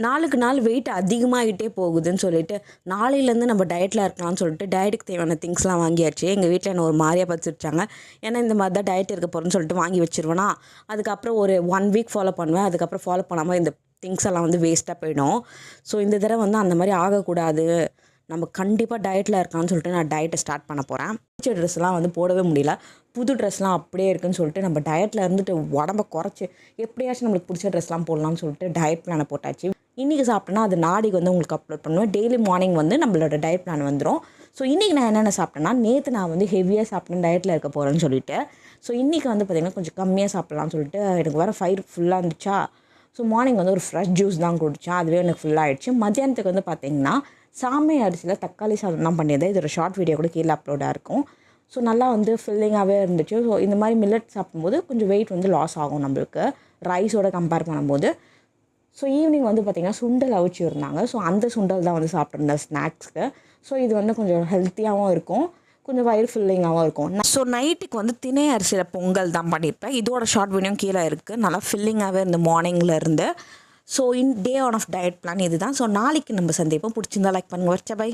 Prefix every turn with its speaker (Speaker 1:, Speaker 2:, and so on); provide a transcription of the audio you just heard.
Speaker 1: நாளுக்கு நாள் வெயிட் அதிகமாகிட்டே போகுதுன்னு சொல்லிட்டு நாளையிலேருந்து நம்ம டயட்டில் இருக்கலாம்னு சொல்லிட்டு டயட்டுக்கு தேவையான திங்ஸ்லாம் வாங்கியாச்சு. எங்கள் வீட்டில் என்ன ஒரு மாதிரியாக பார்த்துருச்சாங்க. ஏன்னா இந்த மாதிரி தான் டயட் இருக்க போகிறேன்னு சொல்லிட்டு வாங்கி வச்சிருவேனா, அதுக்கப்புறம் ஒரு 1 வீக் ஃபாலோ பண்ணுவேன். அதுக்கப்புறம் ஃபாலோ பண்ணாமல் இந்த திங்ஸ் எல்லாம் வந்து வேஸ்ட்டாக போயிடும். ஸோ இந்த தடவை வந்து அந்த மாதிரி ஆகக்கூடாது, நம்ம கண்டிப்பாக டயட்டில் இருக்கான்னு சொல்லிட்டு நான் டயட்டை ஸ்டார்ட் பண்ண போகிறேன். பிடிச்ச ட்ரெஸ்லாம் வந்து போடவே முடியல, புது ட்ரெஸ்லாம் அப்படியே இருக்குன்னு சொல்லிட்டு நம்ம டயட்டில் இருந்துட்டு உடம்ப குறைச்சி எப்படியாச்சும் நம்மளுக்கு பிடிச்ச ட்ரெஸ்லாம் போடலாம்னு சொல்லிட்டு டயட் பிளானை போட்டாச்சு. இன்றைக்கி சாப்பிட்டேன்னா அது நாளைக்கு வந்து உங்களுக்கு அப்லோட் பண்ணுவேன். டெய்லி மார்னிங் வந்து நம்மளோட டயட் பிளான் வந்துடும். ஸோ இன்றைக்கி நான் என்னென்ன சாப்பிட்டேன்னா, நேற்று நான் வந்து ஹெவியாக சாப்பிட்டேன் டயட்டில் இருக்க போகிறேன்னு சொல்லிட்டு. ஸோ இன்றைக்கி வந்து பார்த்திங்கன்னா கொஞ்சம் கம்மியாக சாப்பிட்லான்னு சொல்லிட்டு எனக்கு வர ஃபயர் ஃபுல்லாக இருந்துச்சா. ஸோ மார்னிங் வந்து ஒரு ஃப்ரெஷ் ஜூஸ் தான் குடித்தேன், அதுவே எனக்கு ஃபுல்லாகிடுச்சு. மத்தியானத்துக்கு வந்து பார்த்திங்கன்னா சாமை அரிசியில் தக்காளி சாதம் தான் பண்ணியிருந்தேன். இது ஒரு ஷார்ட் வீடியோ கூட கீழே அப்லோடாக இருக்கும். ஸோ நல்லா வந்து ஃபில்லிங்காகவே இருந்துச்சு. ஸோ இந்த மாதிரி மில்லட் சாப்பிடும்போது கொஞ்சம் வெயிட் வந்து லாஸ் ஆகும் நம்மளுக்கு ரைஸோட கம்பேர் பண்ணும்போது. ஸோ ஈவினிங் வந்து பார்த்திங்கன்னா சுண்டல் அவிச்சு இருந்தாங்க. ஸோ அந்த சுண்டல் தான் வந்து சாப்பிட்ருந்தேன் ஸ்நாக்ஸ்க்கு. ஸோ இது வந்து கொஞ்சம் ஹெல்த்தியாகவும் இருக்கும், கொஞ்சம் வயிறு ஃபில்லிங்காகவும் இருக்கும். ஸோ நைட்டுக்கு வந்து திணை அரிசியில் பொங்கல் தான் பண்ணியிருப்பேன். இதோட ஷார்ட் வீடியோ கீழே இருக்குது. நல்லா ஃபில்லிங்காகவே இருந்து மார்னிங்கில் இருந்து. So day on off diet plan இது தான். ஸோ நாளைக்கு நம்ம சந்திப்போம். பிடிச்சிருந்தா லைக் பண்ணுங்கள். வச்சா பை.